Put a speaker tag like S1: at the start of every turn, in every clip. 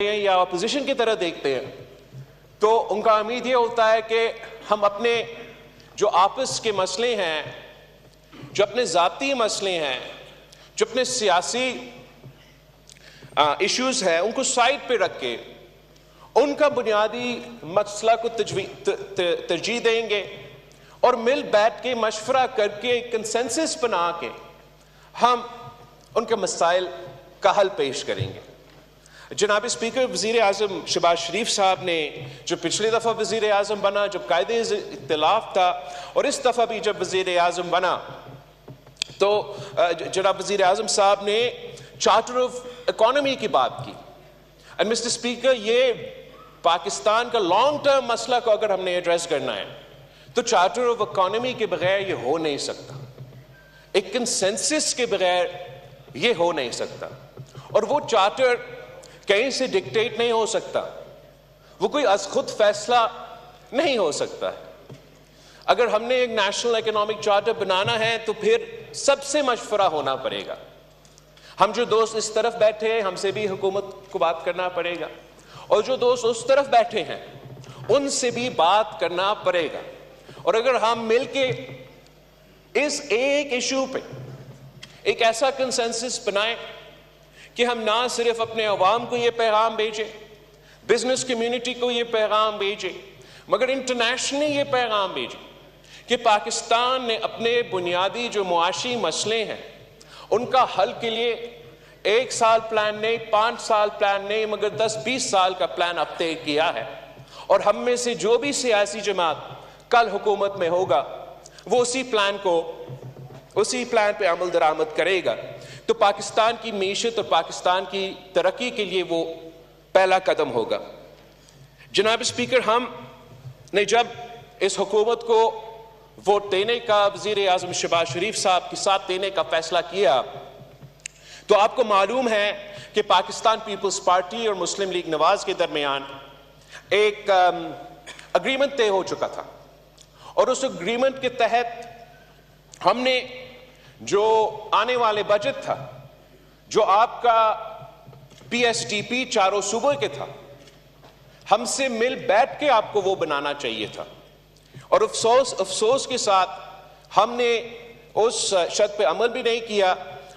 S1: یا اپوزیشن کی طرح دیکھتے ہیں تو ان کا امید یہ ہوتا ہے کہ ہم اپنے جو آپس کے مسئلے ہیں، جو اپنے ذاتی مسئلے ہیں، جو اپنے سیاسی ایشوز ہیں، ان کو سائڈ پہ رکھ کے ان کا بنیادی مسئلہ کو ترجیح دیں گے اور مل بیٹھ کے مشورہ کر کے کنسنسس بنا کے ہم ان کے مسائل کا حل پیش کریں گے۔ جناب اسپیکر، وزیر اعظم شہباز شریف صاحب نے جو پچھلی دفعہ وزیر اعظم بنا جب قائد اختلاف تھا، اور اس دفعہ بھی جب وزیر اعظم بنا تو جناب وزیر اعظم صاحب نے چارٹر آف اکانومی کی بات کی۔ اینڈ مسٹر اسپیکر، یہ پاکستان کا لانگ ٹرم مسئلہ کو اگر ہم نے ایڈریس کرنا ہے تو چارٹر آف اکانومی کے بغیر یہ ہو نہیں سکتا، ایک کنسنسس کے بغیر یہ ہو نہیں سکتا، اور وہ چارٹر کہیں سے ڈکٹیٹ نہیں ہو سکتا، وہ کوئی از خود فیصلہ نہیں ہو سکتا ہے۔ اگر ہم نے ایک نیشنل اکنامک چارٹر بنانا ہے تو پھر سب سے مشورہ ہونا پڑے گا۔ ہم جو دوست اس طرف بیٹھے ہیں، ہم سے بھی حکومت کو بات کرنا پڑے گا، اور جو دوست اس طرف بیٹھے ہیں ان سے بھی بات کرنا پڑے گا، اور اگر ہم مل کے اس ایک ایشو پہ ایک ایسا کنسنسس بنائیں کہ ہم نہ صرف اپنے عوام کو یہ پیغام بھیجیں، بزنس کمیونٹی کو یہ پیغام بھیجیں، مگر انٹرنیشنلی یہ پیغام بھیجیں کہ پاکستان نے اپنے بنیادی جو معاشی مسئلے ہیں ان کا حل کے لیے 1 سال پلان نہیں، 5 سال پلان نہیں، مگر 10-20 سال کا پلان اب طے کیا ہے، اور ہم میں سے جو بھی سیاسی جماعت کل حکومت میں ہوگا وہ اسی پلان پہ عمل درآمد کرے گا، تو پاکستان کی معیشت اور پاکستان کی ترقی کے لیے وہ پہلا قدم ہوگا۔ جناب اسپیکر، ہم نے جب اس حکومت کو ووٹ دینے کا، وزیر اعظم شہباز شریف صاحب کے ساتھ دینے کا فیصلہ کیا تو آپ کو معلوم ہے کہ پاکستان پیپلز پارٹی اور مسلم لیگ نواز کے درمیان ایک اگریمنٹ طے ہو چکا تھا، اور اس اگریمنٹ کے تحت ہم نے جو آنے والے بجٹ تھا، جو آپ کا پی ایس ٹی پی چاروں صوبوں کے تھا، ہم سے مل بیٹھ کے آپ کو وہ بنانا چاہیے تھا، اور افسوس کے ساتھ ہم نے اس شرط پہ عمل بھی نہیں کیا،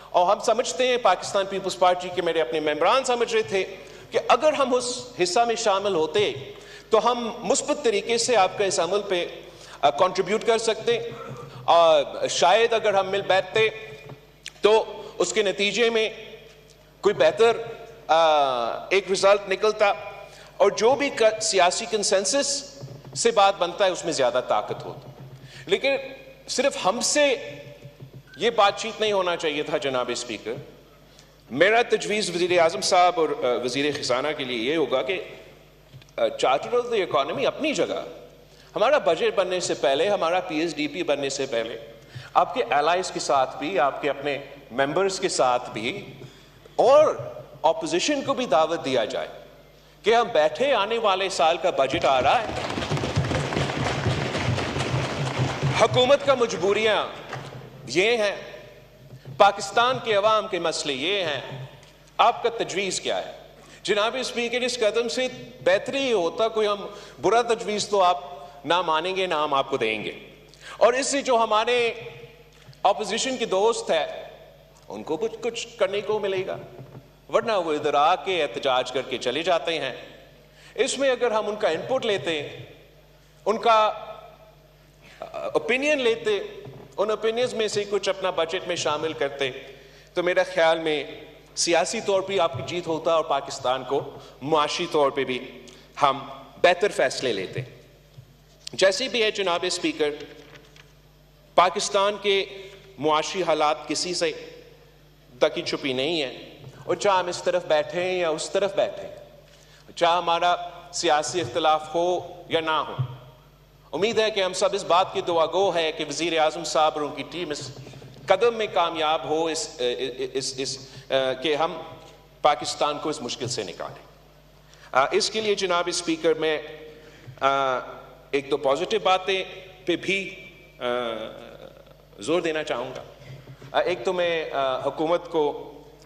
S1: اور ہم سمجھتے ہیں، پاکستان پیپلز پارٹی کے میرے اپنے ممبران سمجھ رہے تھے کہ اگر ہم اس حصہ میں شامل ہوتے تو ہم مثبت طریقے سے آپ کا اس عمل پہ کنٹریبیوٹ کر سکتے، اور شاید اگر ہم مل بیٹھتے تو اس کے نتیجے میں کوئی بہتر ایک رزلٹ نکلتا، اور جو بھی سیاسی کنسنسس سے بات بنتا ہے اس میں زیادہ طاقت ہوتی۔ لیکن صرف ہم سے یہ بات چیت نہیں ہونا چاہیے تھا جناب اسپیکر۔ میرا تجویز وزیر اعظم صاحب اور وزیر خزانہ کے لیے یہ ہوگا کہ چارٹر آف دی اکانومی اپنی جگہ، ہمارا بجٹ بننے سے پہلے، ہمارا پی ایس ڈی پی بننے سے پہلے آپ کے الائز کے ساتھ بھی، آپ کے اپنے ممبرز کے ساتھ بھی، اور اپوزیشن کو بھی دعوت دیا جائے کہ ہم بیٹھے، آنے والے سال کا بجٹ آ رہا ہے، حکومت کا مجبوریاں یہ ہیں، پاکستان کے عوام کے مسئلے یہ ہیں، آپ کا تجویز کیا ہے؟ جناب اسپیکر، اس قدم سے بہتر ہی ہوتا، کوئی ہم برا تجویز تو آپ نہ مانیں گے، نہ ہم آپ کو دیں گے، اور اس سے جو ہمارے اپوزیشن کے دوست ہیں ان کو کچھ کرنے کو ملے گا، ورنہ وہ ادھر آ کے احتجاج کر کے چلے جاتے ہیں۔ اس میں اگر ہم ان کا انپٹ لیتے، ان کا اوپینین لیتے، ان اوپینینز میں سے کچھ اپنا بجٹ میں شامل کرتے، تو میرا خیال میں سیاسی طور پہ آپ کی جیت ہوتا، اور پاکستان کو معاشی طور پہ بھی ہم بہتر فیصلے لیتے۔ جیسے بھی ہے جناب اسپیکر، پاکستان کے معاشی حالات کسی سے ڈکی چھپی نہیں ہیں، اور چاہے ہم اس طرف بیٹھیں یا اس طرف بیٹھیں، چاہے ہمارا سیاسی اختلاف ہو یا نہ ہو، امید ہے کہ ہم سب اس بات کی دعا گو ہے کہ وزیر اعظم صاحب اور ان کی ٹیم اس قدم میں کامیاب ہو کہ ہم پاکستان کو اس مشکل سے نکالیں۔ اس کے لیے جناب اسپیکر میں ایک دو پازیٹیو باتیں پہ بھی زور دینا چاہوں گا۔ ایک تو میں حکومت کو،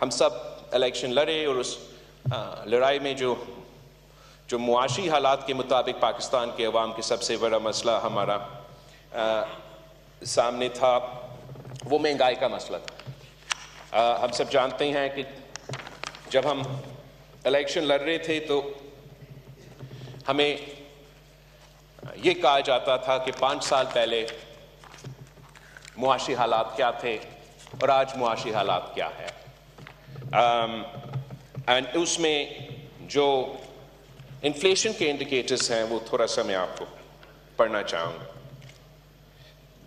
S1: ہم سب الیکشن لڑے اور اس لڑائی میں جو معاشی حالات کے مطابق پاکستان کے عوام کے سب سے بڑا مسئلہ ہمارا سامنے تھا وہ مہنگائی کا مسئلہ تھا. ہم سب جانتے ہیں کہ جب ہم الیکشن لڑ رہے تھے تو ہمیں یہ کہا جاتا تھا کہ 5 سال پہلے معاشی حالات کیا تھے اور آج معاشی حالات کیا ہے. اس میں جو انفلیشن کے انڈیکیٹرز ہیں وہ تھوڑا سا میں آپ کو پڑھنا چاہوں گا.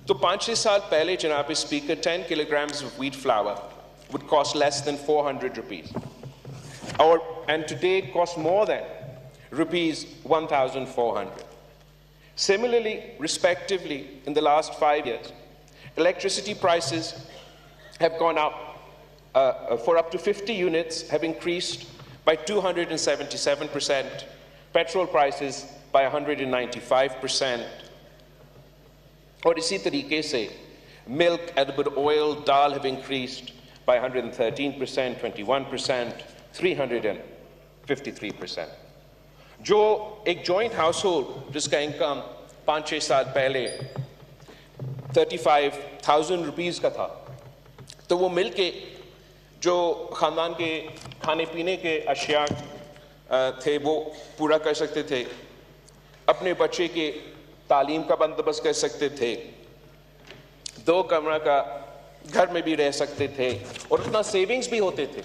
S1: تو 5-6 سال پہلے جناب speaker 10 kilograms of wheat flour would cost less than 400 rupees. And today it costs more than rupees 1,400. Similarly, respectively, in the last 5 years, electricity prices have gone up for up to 50 units have increased by 277%, petrol prices by 195%. اور اسی طریقے سے milk, edible oil, dal have increased by 113%, 21%, 353%. جو ایک joint house hold جس کا income 5-6 سال پہلے 35,000 روپیز کا تھا تو وہ مل کے جو خاندان کے کھانے پینے کے اشیاء تھے وہ پورا کر سکتے تھے, اپنے بچے کے تعلیم کا بندوبست کر سکتے تھے, 2 کمرہ کا گھر میں بھی رہ سکتے تھے, اور اتنا سیونگز بھی ہوتے تھے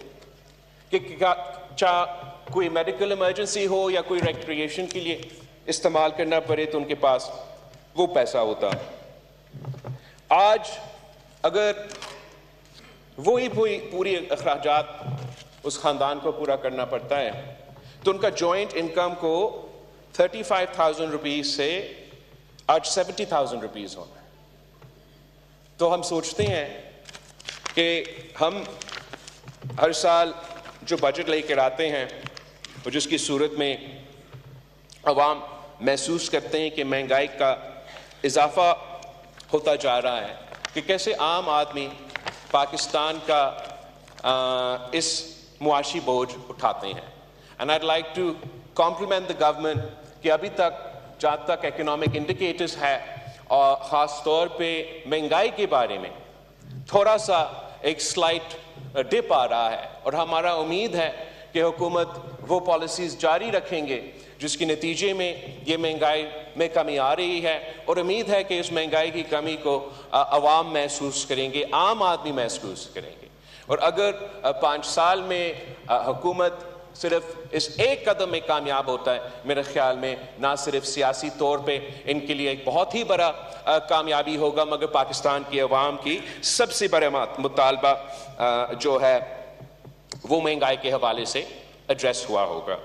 S1: کہ چاہے کوئی میڈیکل ایمرجنسی ہو یا کوئی ریکریشن کے لیے استعمال کرنا پڑے تو ان کے پاس وہ پیسہ ہوتا. آج اگر وہی پوری اخراجات اس خاندان کو پورا کرنا پڑتا ہے تو ان کا جوائنٹ انکم کو 35,000 روپیز سے آج 70,000 روپیز ہونا ہے. تو ہم سوچتے ہیں کہ ہم ہر سال جو بجٹ لے کر آتے ہیں اور جس کی صورت میں عوام محسوس کرتے ہیں کہ مہنگائی کا اضافہ ہوتا جا رہا ہے, کہ کیسے عام آدمی پاکستان کا اس معاشی بوجھ اٹھاتے ہیں. And I like two complement the government کہ ابھی تک جہاں تک اکنامک انڈیکیٹرز ہے اور خاص طور پہ مہنگائی کے بارے میں تھوڑا سا ایک سلائٹ ڈپ آ رہا ہے, اور ہمارا امید ہے کہ حکومت وہ پالیسیز جاری رکھیں گے جس کے نتیجے میں یہ مہنگائی میں کمی آ رہی ہے, اور امید ہے کہ اس مہنگائی کی کمی کو عوام محسوس کریں گے, عام آدمی محسوس کریں گے. اور اگر 5 سال میں حکومت صرف اس ایک قدم میں کامیاب ہوتا ہے, میرے خیال میں نہ صرف سیاسی طور پہ ان کے لیے ایک بہت ہی بڑا کامیابی ہوگا, مگر پاکستان کی عوام کی سب سے بڑا مطالبہ جو ہے وہ مہنگائی کے حوالے سے ایڈریس ہوا ہوگا.